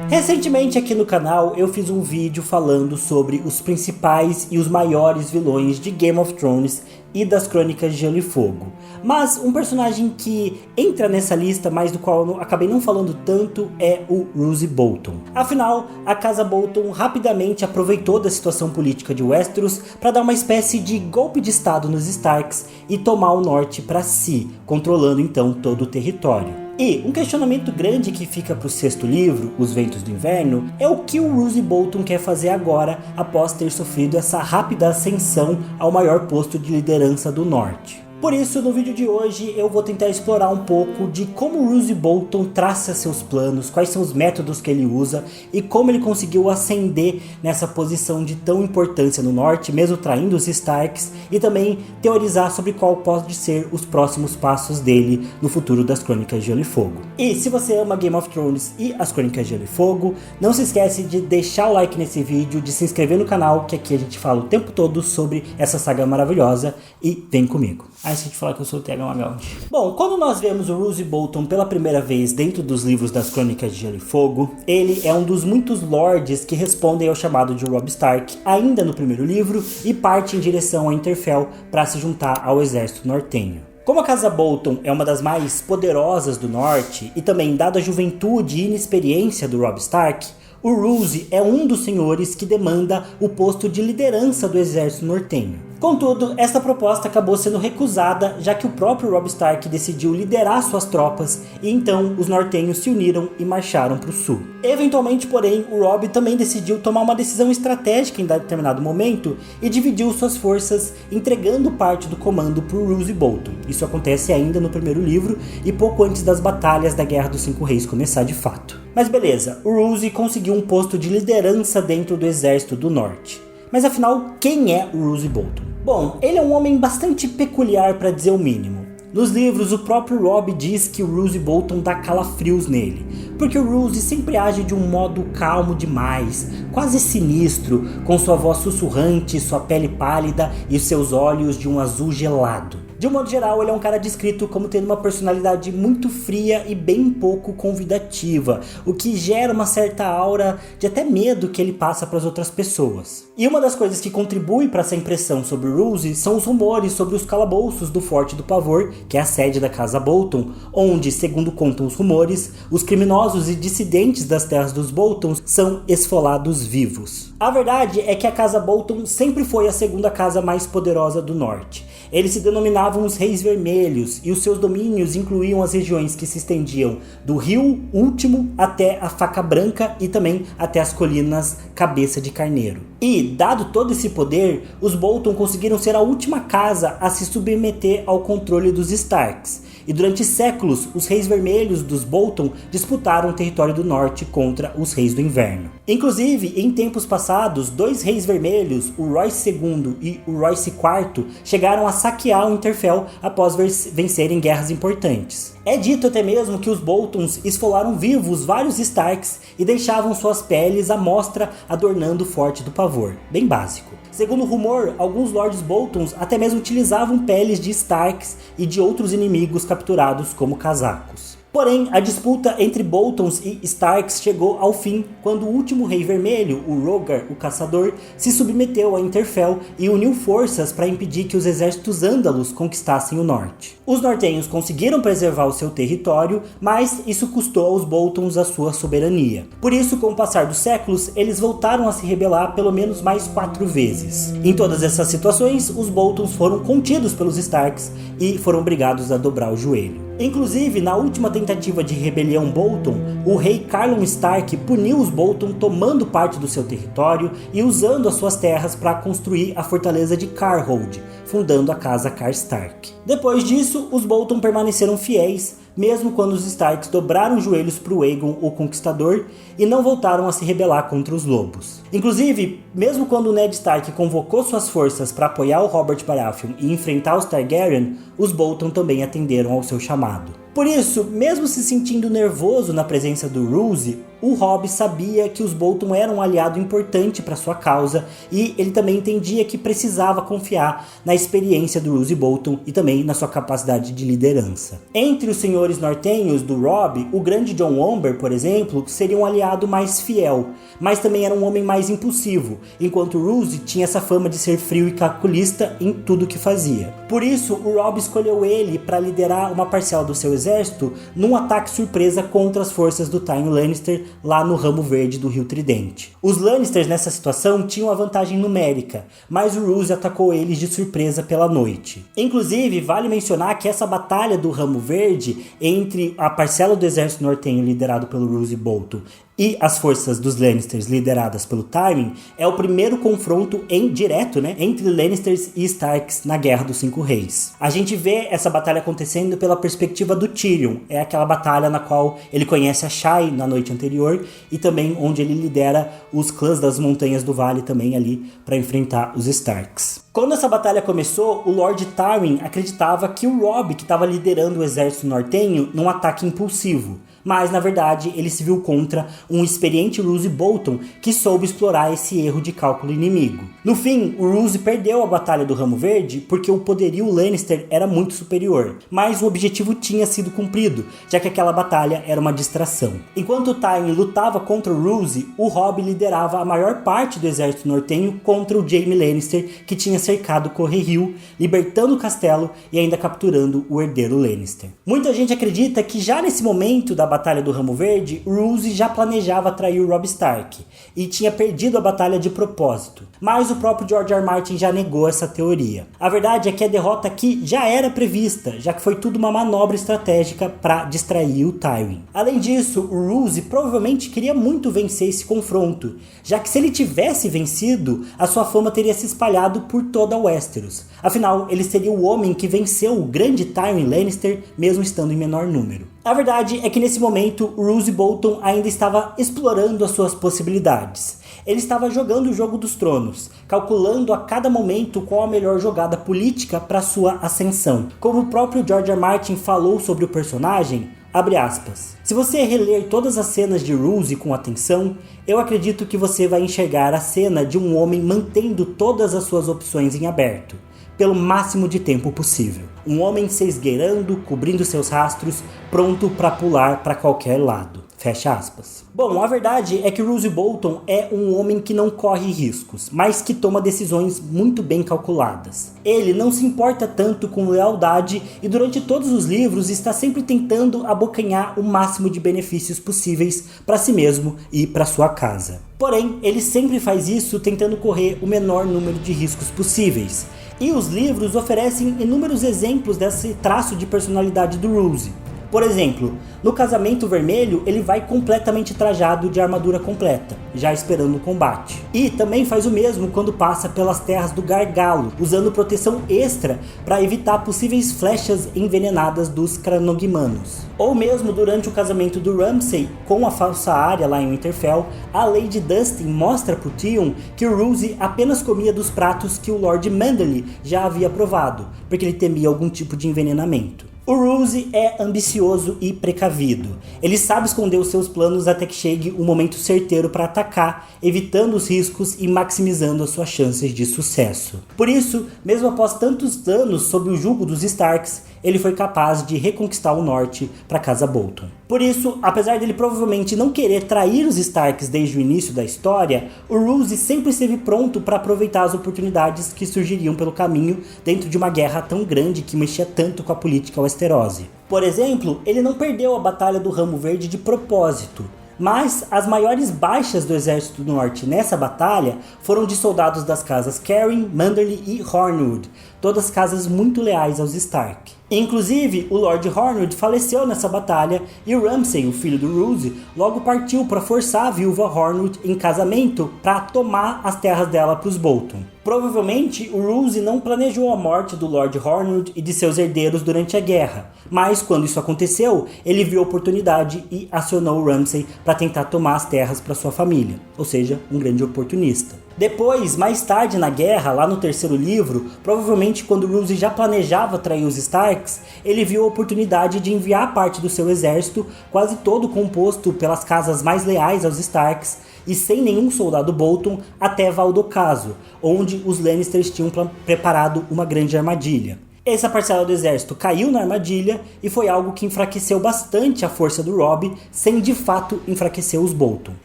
Recentemente aqui no canal eu fiz um vídeo falando sobre os principais e os maiores vilões de Game of Thrones e das Crônicas de Gelo e Fogo. Mas um personagem que entra nessa lista, mas do qual eu acabei não falando tanto, é o Roose Bolton. Afinal, a Casa Bolton rapidamente aproveitou da situação política de Westeros para dar uma espécie de golpe de estado nos Starks e tomar o norte para si, controlando então todo o território. E um questionamento grande que fica para o sexto livro, Os Ventos do Inverno, é o que o Roose Bolton quer fazer agora após ter sofrido essa rápida ascensão ao maior posto de liderança do norte. Por isso, no vídeo de hoje eu vou tentar explorar um pouco de como o Roose Bolton traça seus planos, quais são os métodos que ele usa e como ele conseguiu ascender nessa posição de tão importância no norte, mesmo traindo os Starks, e também teorizar sobre qual pode ser os próximos passos dele no futuro das Crônicas de Gelo e Fogo. E se você ama Game of Thrones e as Crônicas de Gelo e Fogo, não se esquece de deixar o like nesse vídeo, de se inscrever no canal, que aqui a gente fala o tempo todo sobre essa saga maravilhosa, e vem comigo. Aí se a gente falar que eu sou o TH Magaldi. Bom, quando nós vemos o Roose Bolton pela primeira vez dentro dos livros das Crônicas de Gelo e Fogo, ele é um dos muitos lords que respondem ao chamado de Robb Stark ainda no primeiro livro e parte em direção a Winterfell para se juntar ao exército nortenho. Como a Casa Bolton é uma das mais poderosas do norte e também dada a juventude e inexperiência do Robb Stark, o Roose é um dos senhores que demanda o posto de liderança do exército nortenho. Contudo, essa proposta acabou sendo recusada, já que o próprio Robb Stark decidiu liderar suas tropas e então os nortenhos se uniram e marcharam para o sul. Eventualmente, porém, o Robb também decidiu tomar uma decisão estratégica em determinado momento e dividiu suas forças, entregando parte do comando para o Roose Bolton. Isso acontece ainda no primeiro livro e pouco antes das batalhas da Guerra dos Cinco Reis começar de fato. Mas beleza, o Roose conseguiu um posto de liderança dentro do exército do norte. Mas afinal, quem é o Roose Bolton? Bom, ele é um homem bastante peculiar para dizer o mínimo. Nos livros, o próprio Robb diz que o Roose Bolton dá calafrios nele, porque o Roose sempre age de um modo calmo demais, quase sinistro, com sua voz sussurrante, sua pele pálida e seus olhos de um azul gelado. De um modo geral, ele é um cara descrito como tendo uma personalidade muito fria e bem pouco convidativa, o que gera uma certa aura de até medo que ele passa para as outras pessoas. E uma das coisas que contribui para essa impressão sobre o Roose são os rumores sobre os calabouços do Forte do Pavor, que é a sede da Casa Bolton, onde, segundo contam os rumores, os criminosos e dissidentes das terras dos Boltons são esfolados vivos. A verdade é que a Casa Bolton sempre foi a segunda casa mais poderosa do norte. Eles se denominavam os Reis Vermelhos e os seus domínios incluíam as regiões que se estendiam do Rio Último até a Faca Branca e também até as colinas Cabeça de Carneiro. E, dado todo esse poder, os Bolton conseguiram ser a última casa a se submeter ao controle dos Starks. E durante séculos, os Reis Vermelhos dos Bolton disputaram o território do norte contra os Reis do Inverno. Inclusive, em tempos passados, dois Reis Vermelhos, o Royce II e o Royce IV, chegaram a saquear o Winterfell após vencerem guerras importantes. É dito até mesmo que os Boltons esfolaram vivos vários Starks e deixavam suas peles à mostra adornando o Forte do Pavor, bem básico. Segundo o rumor, alguns Lords Boltons até mesmo utilizavam peles de Starks e de outros inimigos capturados como casacos. Porém, a disputa entre Boltons e Starks chegou ao fim quando o último Rei Vermelho, o Rhaegar, o Caçador, se submeteu a Winterfell e uniu forças para impedir que os exércitos ândalos conquistassem o norte. Os nortenhos conseguiram preservar o seu território, mas isso custou aos Boltons a sua soberania. Por isso, com o passar dos séculos, eles voltaram a se rebelar pelo menos mais 4 vezes. Em todas essas situações, os Boltons foram contidos pelos Starks e foram obrigados a dobrar o joelho. Inclusive, na última tentativa de rebelião Bolton, o rei Carlon Stark puniu os Bolton tomando parte do seu território e usando as suas terras para construir a fortaleza de Carhold, fundando a casa Karstark. Depois disso, os Bolton permaneceram fiéis, mesmo quando os Starks dobraram os joelhos para o Aegon, o Conquistador, e não voltaram a se rebelar contra os lobos. Inclusive, mesmo quando Ned Stark convocou suas forças para apoiar o Robert Baratheon e enfrentar os Targaryen, os Bolton também atenderam ao seu chamado. Por isso, mesmo se sentindo nervoso na presença do Roose, o Robb sabia que os Bolton eram um aliado importante para sua causa e ele também entendia que precisava confiar na experiência do Roose Bolton e também na sua capacidade de liderança. Entre os senhores nortenhos do Robb, o grande John Umber, por exemplo, seria um aliado mais fiel, mas também era um homem mais impulsivo, enquanto o Roose tinha essa fama de ser frio e calculista em tudo que fazia. Por isso, o Robb escolheu ele para liderar uma parcela do seu exército num ataque surpresa contra as forças do Tywin Lannister lá no ramo verde do Rio Tridente. Os Lannisters nessa situação tinham a vantagem numérica, mas o Roose atacou eles de surpresa pela noite. Inclusive, vale mencionar que essa batalha do ramo verde entre a parcela do exército nortenho liderado pelo Roose Bolton e as forças dos Lannisters lideradas pelo Tywin é o primeiro confronto direto, entre Lannisters e Starks na Guerra dos Cinco Reis. A gente vê essa batalha acontecendo pela perspectiva do Tyrion, é aquela batalha na qual ele conhece a Shai na noite anterior e também onde ele lidera os clãs das Montanhas do Vale também ali para enfrentar os Starks. Quando essa batalha começou, o Lord Tywin acreditava que o Robb que estava liderando o exército nortenho num ataque impulsivo, mas na verdade ele se viu contra um experiente Roose Bolton que soube explorar esse erro de cálculo inimigo. No fim, o Roose perdeu a batalha do Ramo Verde porque o poderio Lannister era muito superior, mas o objetivo tinha sido cumprido, já que aquela batalha era uma distração. Enquanto o Tywin lutava contra o Roose, o Robb liderava a maior parte do exército nortenho contra o Jaime Lannister, que tinha cercado Corre Hill, libertando o castelo e ainda capturando o herdeiro Lannister. Muita gente acredita que já nesse momento da batalha do Ramo Verde, Roose já planejava atrair o Robb Stark e tinha perdido a batalha de propósito, mas o próprio George R. R. Martin já negou essa teoria. A verdade é que a derrota aqui já era prevista, já que foi tudo uma manobra estratégica para distrair o Tywin. Além disso, o Roose provavelmente queria muito vencer esse confronto, já que se ele tivesse vencido, a sua fama teria se espalhado por toda Westeros. Afinal, ele seria o homem que venceu o grande Tywin Lannister, mesmo estando em menor número. A verdade é que nesse momento, o Roose Bolton ainda estava explorando as suas possibilidades. Ele estava jogando o jogo dos tronos, calculando a cada momento qual a melhor jogada política para sua ascensão. Como o próprio George R. R. Martin falou sobre o personagem, abre aspas, se você reler todas as cenas de Roose com atenção, eu acredito que você vai enxergar a cena de um homem mantendo todas as suas opções em aberto, pelo máximo de tempo possível. Um homem se esgueirando, cobrindo seus rastros, pronto para pular para qualquer lado. Fecha aspas. Bom, a verdade é que Roose Bolton é um homem que não corre riscos, mas que toma decisões muito bem calculadas. Ele não se importa tanto com lealdade e durante todos os livros está sempre tentando abocanhar o máximo de benefícios possíveis para si mesmo e para sua casa. Porém, ele sempre faz isso tentando correr o menor número de riscos possíveis. E os livros oferecem inúmeros exemplos desse traço de personalidade do Roose. Por exemplo, no Casamento Vermelho, ele vai completamente trajado de armadura completa, já esperando o combate. E também faz o mesmo quando passa pelas terras do Gargalo, usando proteção extra para evitar possíveis flechas envenenadas dos Cranogmanos. Ou mesmo durante o casamento do Ramsay com a falsa Arya lá em Winterfell, a Lady Dustin mostra pro Theon que o Roose apenas comia dos pratos que o Lord Manderly já havia provado, porque ele temia algum tipo de envenenamento. O Roose é ambicioso e precavido. Ele sabe esconder os seus planos até que chegue o momento certeiro para atacar, evitando os riscos e maximizando as suas chances de sucesso. Por isso, mesmo após tantos anos sob o jugo dos Starks, ele foi capaz de reconquistar o norte para a Casa Bolton. Por isso, apesar dele provavelmente não querer trair os Starks desde o início da história, o Roose sempre esteve pronto para aproveitar as oportunidades que surgiriam pelo caminho dentro de uma guerra tão grande que mexia tanto com a política Westerosi. Por exemplo, ele não perdeu a Batalha do Ramo Verde de propósito, mas as maiores baixas do Exército do Norte nessa batalha foram de soldados das casas Caryn, Manderly e Hornwood, todas casas muito leais aos Stark. Inclusive, o Lord Hornwood faleceu nessa batalha e o Ramsay, o filho do Roose, logo partiu para forçar a viúva Hornwood em casamento para tomar as terras dela para os Bolton. Provavelmente, o Roose não planejou a morte do Lord Hornwood e de seus herdeiros durante a guerra, mas quando isso aconteceu, ele viu a oportunidade e acionou o Ramsay para tentar tomar as terras para sua família, ou seja, um grande oportunista. Depois, mais tarde na guerra, lá no terceiro livro, provavelmente quando Roose já planejava trair os Starks, ele viu a oportunidade de enviar parte do seu exército, quase todo composto pelas casas mais leais aos Starks, e sem nenhum soldado Bolton, até Val d'Ocaso, onde os Lannisters tinham preparado uma grande armadilha. Essa parcela do exército caiu na armadilha e foi algo que enfraqueceu bastante a força do Robb, sem de fato enfraquecer os Bolton.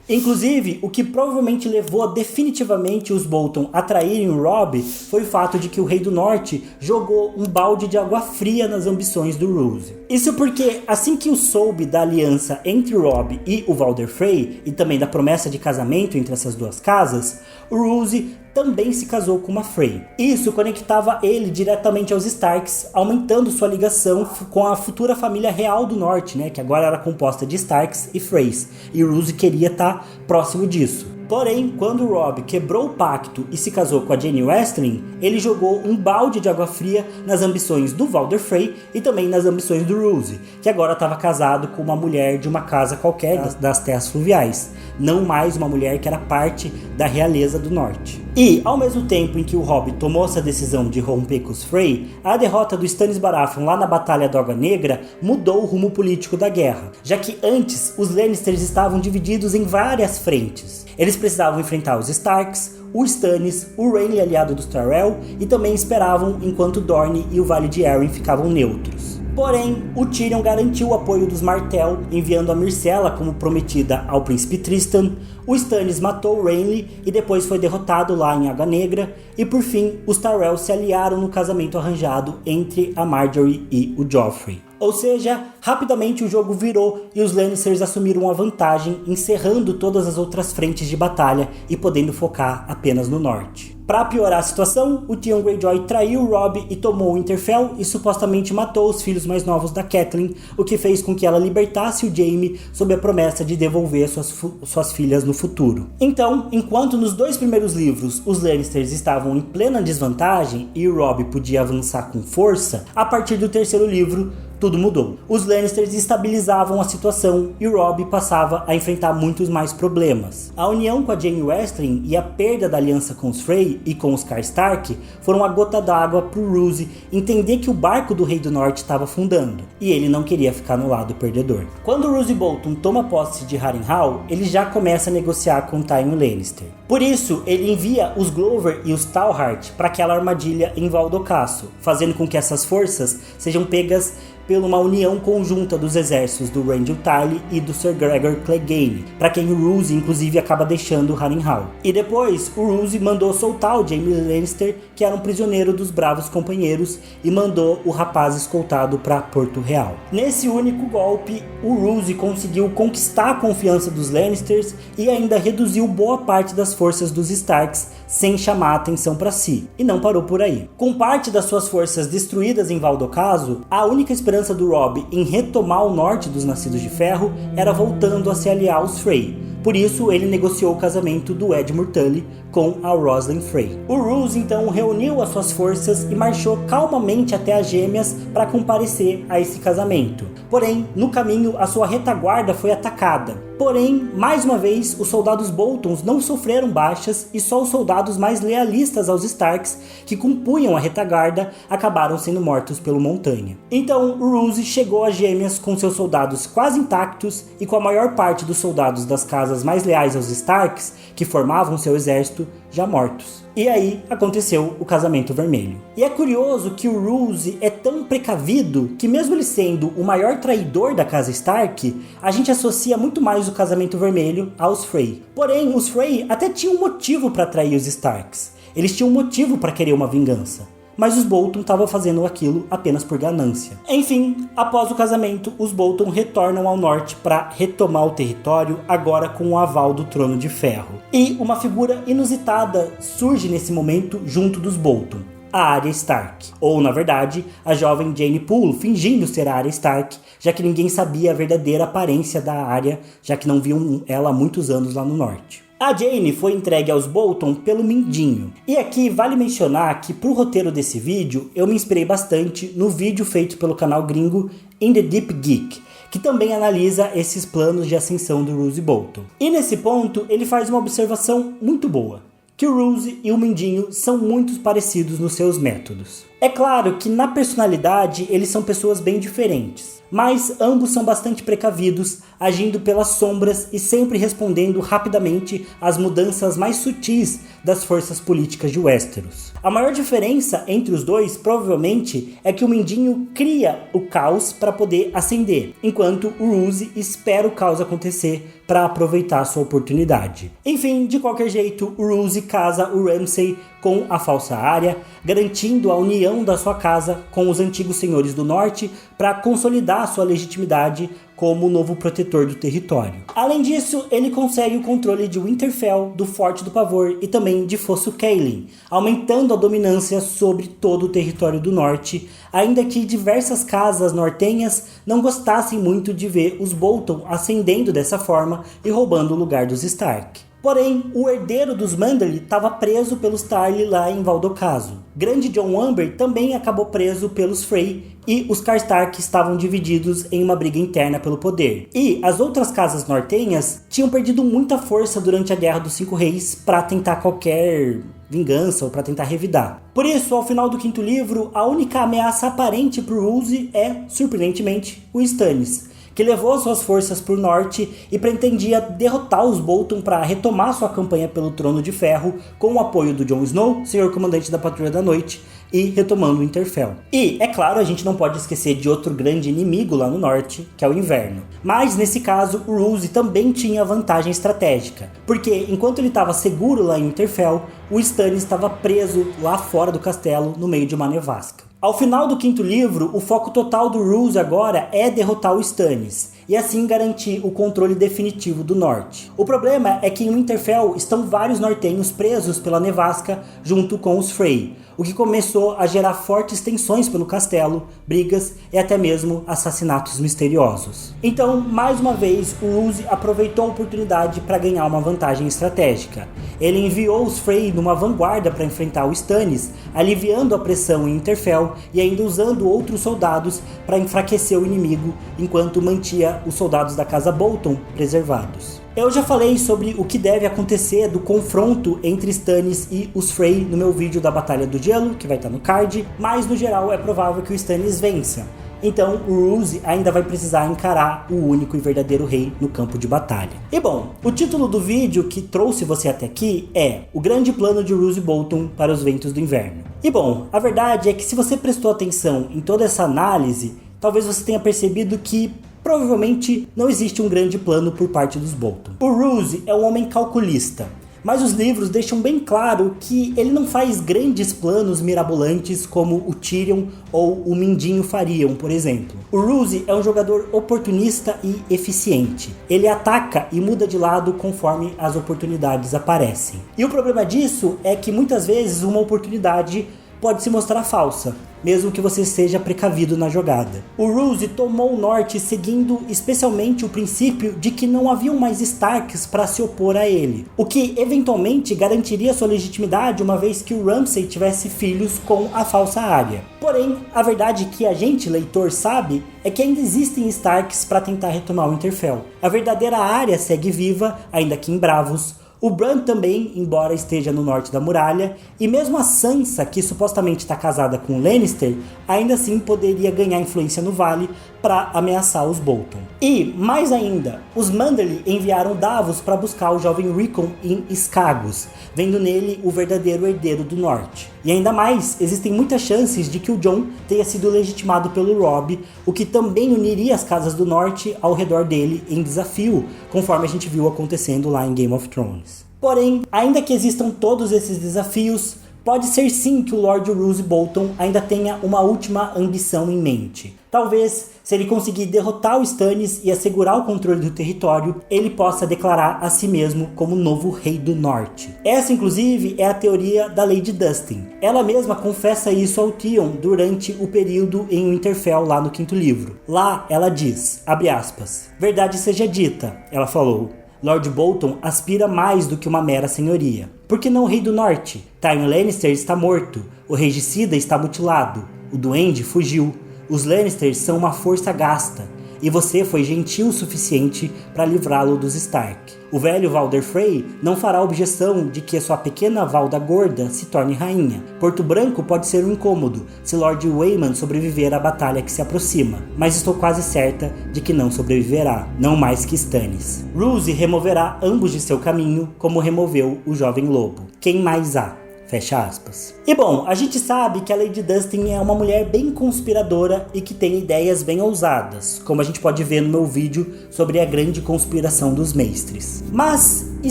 Inclusive, o que provavelmente levou definitivamente os Bolton a traírem o Robb foi o fato de que o Rei do Norte jogou um balde de água fria nas ambições do Roose. Isso porque, assim que o soube da aliança entre o Robb e o Walder Frey, e também da promessa de casamento entre essas duas casas, o Roose também se casou com uma Frey. Isso conectava ele diretamente aos Starks, aumentando sua ligação com a futura família real do norte, né, que agora era composta de Starks e Freys, e o Roose queria estar próximo disso. Porém, quando o Robb quebrou o pacto e se casou com a Jaime Westling, ele jogou um balde de água fria nas ambições do Walder Frey e também nas ambições do Roose, que agora estava casado com uma mulher de uma casa qualquer das terras fluviais, não mais uma mulher que era parte da realeza do norte. E, ao mesmo tempo em que o Robb tomou essa decisão de romper com os Frey, a derrota do Stannis Baratheon lá na Batalha da Água Negra mudou o rumo político da guerra, já que antes os Lannisters estavam divididos em várias frentes. Eles precisavam enfrentar os Starks, o Stannis, o Renly aliado dos Tyrell e também esperavam enquanto Dorne e o Vale de Arryn ficavam neutros. Porém, o Tyrion garantiu o apoio dos Martell, enviando a Myrcella como prometida ao príncipe Tristan. O Stannis matou o Renly e depois foi derrotado lá em Água Negra. E por fim, os Tyrell se aliaram no casamento arranjado entre a Margaery e o Joffrey. Ou seja, rapidamente o jogo virou e os Lannisters assumiram a vantagem, encerrando todas as outras frentes de batalha e podendo focar apenas no norte. Para piorar a situação, o Theon Greyjoy traiu o Robb e tomou o Winterfell e supostamente matou os filhos mais novos da Catelyn, o que fez com que ela libertasse o Jaime sob a promessa de devolver suas filhas no futuro. Então, enquanto nos dois primeiros livros os Lannisters estavam em plena desvantagem e o Robb podia avançar com força, a partir do terceiro livro tudo mudou. Os Lannisters estabilizavam a situação e o Robb passava a enfrentar muitos mais problemas. A união com a Jaime Westling e a perda da aliança com os Frey e com os Karstark foram a gota d'água para o Roose entender que o barco do Rei do Norte estava afundando, e ele não queria ficar no lado perdedor. Quando o Roose Bolton toma posse de Harrenhal, ele já começa a negociar com Tywin Lannister. Por isso, ele envia os Glover e os Tallhart para aquela armadilha em Val d'Ocaso, fazendo com que essas forças sejam pegas pela uma união conjunta dos exércitos do Randyll Tarly e do Sir Gregor Clegane, para quem o Roose inclusive acaba deixando Harrenhal. E depois, o Roose mandou soltar o Jaime Lannister, que era um prisioneiro dos bravos companheiros, e mandou o rapaz escoltado para Porto Real. Nesse único golpe, o Roose conseguiu conquistar a confiança dos Lannisters e ainda reduziu boa parte das forças dos Starks sem chamar a atenção para si. E não parou por aí. Com parte das suas forças destruídas em Val d'Ocaso, a única esperança do Robb em retomar o norte dos Nascidos de Ferro era voltando a se aliar aos Frey. Por isso, ele negociou o casamento do Edmure Tully com a Roslyn Frey. O Roose então reuniu as suas forças e marchou calmamente até as Gêmeas para comparecer a esse casamento. Porém, no caminho, a sua retaguarda foi atacada. Porém, mais uma vez, os soldados Boltons não sofreram baixas e só os soldados mais lealistas aos Starks, que compunham a retaguarda, acabaram sendo mortos pelo Montanha. Então, o Roose chegou às Gêmeas com seus soldados quase intactos e com a maior parte dos soldados das casas mais leais aos Starks, que formavam seu exército, já mortos. E aí aconteceu o Casamento Vermelho. E é curioso que o Roose é tão precavido que, mesmo ele sendo o maior traidor da casa Stark, a gente associa muito mais o Casamento Vermelho aos Frey. Porém, os Frey até tinham um motivo para trair os Starks. Eles tinham um motivo para querer uma vingança. Mas os Bolton estavam fazendo aquilo apenas por ganância. Enfim, após o casamento, os Bolton retornam ao norte para retomar o território, agora com o aval do Trono de Ferro. E uma figura inusitada surge nesse momento junto dos Bolton: a Arya Stark. Ou, na verdade, a jovem Jane Poole fingindo ser a Arya Stark, já que ninguém sabia a verdadeira aparência da Arya, já que não viam ela há muitos anos lá no norte. A Jane foi entregue aos Bolton pelo Mindinho. E aqui vale mencionar que pro roteiro desse vídeo eu me inspirei bastante no vídeo feito pelo canal gringo In The Deep Geek, que também analisa esses planos de ascensão do Roose Bolton. E nesse ponto ele faz uma observação muito boa, que o Roose e o Mindinho são muito parecidos nos seus métodos. É claro que na personalidade eles são pessoas bem diferentes, mas ambos são bastante precavidos, agindo pelas sombras e sempre respondendo rapidamente às mudanças mais sutis das forças políticas de Westeros. A maior diferença entre os dois, provavelmente, é que o Mindinho cria o caos para poder ascender, enquanto o Roose espera o caos acontecer para aproveitar sua oportunidade. Enfim, de qualquer jeito, o Roose casa o Ramsay com a falsa Arya, garantindo a união da sua casa com os antigos senhores do norte para consolidar sua legitimidade como o novo protetor do território. Além disso, ele consegue o controle de Winterfell, do Forte do Pavor e também de Fosso Cailin, aumentando a dominância sobre todo o território do norte, ainda que diversas casas nortenhas não gostassem muito de ver os Bolton ascendendo dessa forma e roubando o lugar dos Stark. Porém, o herdeiro dos Manderly estava preso pelos Tarly lá em Valdocaso. Grande Jon Umber também acabou preso pelos Frey e os Karstark estavam divididos em uma briga interna pelo poder. E as outras casas nortenhas tinham perdido muita força durante a Guerra dos Cinco Reis para tentar qualquer vingança ou para tentar revidar. Por isso, ao final do quinto livro, a única ameaça aparente para o Roose é, surpreendentemente, o Stannis, que levou suas forças para o norte e pretendia derrotar os Bolton para retomar sua campanha pelo Trono de Ferro com o apoio do Jon Snow, Senhor Comandante da Patrulha da Noite, e retomando o Winterfell. E, é claro, a gente não pode esquecer de outro grande inimigo lá no norte, que é o inverno. Mas, nesse caso, o Roose também tinha vantagem estratégica, porque enquanto ele estava seguro lá em Winterfell, o Stannis estava preso lá fora do castelo, no meio de uma nevasca. Ao final do quinto livro, o foco total do Roose agora é derrotar o Stannis, e assim garantir o controle definitivo do norte. O problema é que em Winterfell estão vários nortenhos presos pela nevasca junto com os Frey, o que começou a gerar fortes tensões pelo castelo, brigas e até mesmo assassinatos misteriosos. Então, mais uma vez, o Roose aproveitou a oportunidade para ganhar uma vantagem estratégica. Ele enviou os Frey numa vanguarda para enfrentar o Stannis, aliviando a pressão em Winterfell e ainda usando outros soldados para enfraquecer o inimigo, enquanto mantinha os soldados da casa Bolton preservados. Eu já falei sobre o que deve acontecer do confronto entre Stannis e os Frey no meu vídeo da Batalha do Gelo, que vai estar no card, mas no geral é provável que o Stannis vença. Então o Roose ainda vai precisar encarar o único e verdadeiro rei no campo de batalha. E bom, o título do vídeo que trouxe você até aqui é O Grande Plano de Roose Bolton para os Ventos do Inverno. E bom, a verdade é que se você prestou atenção em toda essa análise, talvez você tenha percebido que provavelmente não existe um grande plano por parte dos Bolton. O Roose é um homem calculista, mas os livros deixam bem claro que ele não faz grandes planos mirabolantes como o Tyrion ou o Mindinho fariam, por exemplo. O Roose é um jogador oportunista e eficiente. Ele ataca e muda de lado conforme as oportunidades aparecem. E o problema disso é que muitas vezes uma oportunidade pode se mostrar falsa, mesmo que você seja precavido na jogada. O Roose tomou o norte seguindo especialmente o princípio de que não haviam mais Starks para se opor a ele, o que eventualmente garantiria sua legitimidade uma vez que o Ramsay tivesse filhos com a falsa Arya. Porém, a verdade que a gente, leitor, sabe é que ainda existem Starks para tentar retomar o Winterfell. A verdadeira Arya segue viva, ainda que em Bravos. O Bran também, embora esteja no norte da muralha, e mesmo a Sansa, que supostamente está casada com o Lannister, ainda assim poderia ganhar influência no vale para ameaçar os Bolton. E, mais ainda, os Manderly enviaram Davos para buscar o jovem Rickon em Skagos, vendo nele o verdadeiro herdeiro do norte. E ainda mais, existem muitas chances de que o Jon tenha sido legitimado pelo Robb, o que também uniria as casas do norte ao redor dele em desafio, conforme a gente viu acontecendo lá em Game of Thrones. Porém, ainda que existam todos esses desafios, pode ser sim que o Lord Roose Bolton ainda tenha uma última ambição em mente. Talvez, se ele conseguir derrotar o Stannis e assegurar o controle do território, ele possa declarar a si mesmo como novo rei do norte. Essa, inclusive, é a teoria da Lady Dustin. Ela mesma confessa isso ao Theon durante o período em Winterfell, lá no quinto livro. Lá, ela diz, abre aspas, "Verdade seja dita", ela falou, "Lord Bolton aspira mais do que uma mera senhoria. Por que não o rei do norte? Tyrion Lannister está morto, o regicida está mutilado, o duende fugiu. Os Lannisters são uma força gasta. e você foi gentil o suficiente para livrá-lo dos Stark. O velho Valder Frey não fará objeção de que sua pequena Valda Gorda se torne rainha. Porto Branco pode ser um incômodo se Lord Waymond sobreviver à batalha que se aproxima, mas estou quase certa de que não sobreviverá, não mais que Stannis. Roose removerá ambos de seu caminho, como removeu o jovem lobo. Quem mais há? Fecha aspas. E bom, a gente sabe que a Lady Dustin é uma mulher bem conspiradora e que tem ideias bem ousadas, como a gente pode ver no meu vídeo sobre a grande conspiração dos Maestres. Mas, e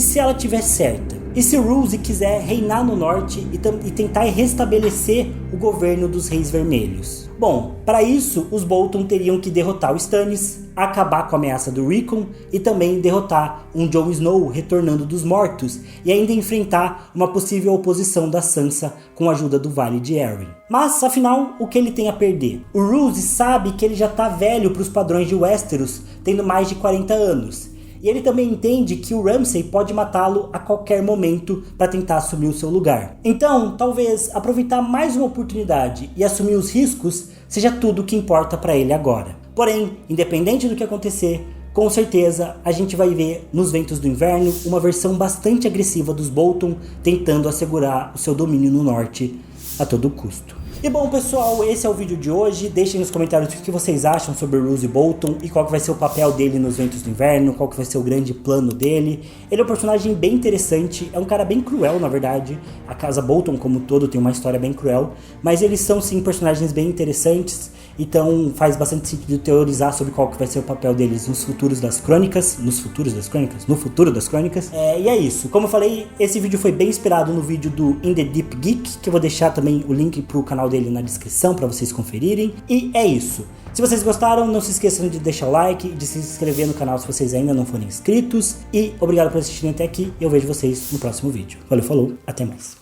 se ela tiver certa? E se Roose quiser reinar no norte e tentar restabelecer o governo dos Reis Vermelhos? Bom, para isso, os Bolton teriam que derrotar o Stannis, acabar com a ameaça do Rickon e também derrotar um Jon Snow retornando dos mortos e ainda enfrentar uma possível oposição da Sansa com a ajuda do Vale de Arryn. Mas, afinal, o que ele tem a perder? O Roose sabe que ele já tá velho para os padrões de Westeros, tendo mais de 40 anos. E ele também entende que o Ramsay pode matá-lo a qualquer momento para tentar assumir o seu lugar. Então, talvez aproveitar mais uma oportunidade e assumir os riscos seja tudo o que importa para ele agora. Porém, independente do que acontecer, com certeza a gente vai ver nos Ventos do Inverno uma versão bastante agressiva dos Bolton tentando assegurar o seu domínio no norte a todo custo. E bom, pessoal, esse é o vídeo de hoje. Deixem nos comentários o que vocês acham sobre o Roose Bolton e qual que vai ser o papel dele nos Ventos do Inverno, qual que vai ser o grande plano dele. Ele é um personagem bem interessante, é um cara bem cruel, na verdade. A casa Bolton, como um todo, tem uma história bem cruel, mas eles são, sim, personagens bem interessantes. Então faz bastante sentido teorizar sobre qual que vai ser o papel deles no futuro das crônicas. E é isso. Como eu falei, esse vídeo foi bem inspirado no vídeo do In The Deep Geek, que eu vou deixar também o link pro canal dele na descrição para vocês conferirem. E é isso. Se vocês gostaram, não se esqueçam de deixar o like, de se inscrever no canal se vocês ainda não forem inscritos. E obrigado por assistirem até aqui. Eu vejo vocês no próximo vídeo. Valeu, falou, até mais.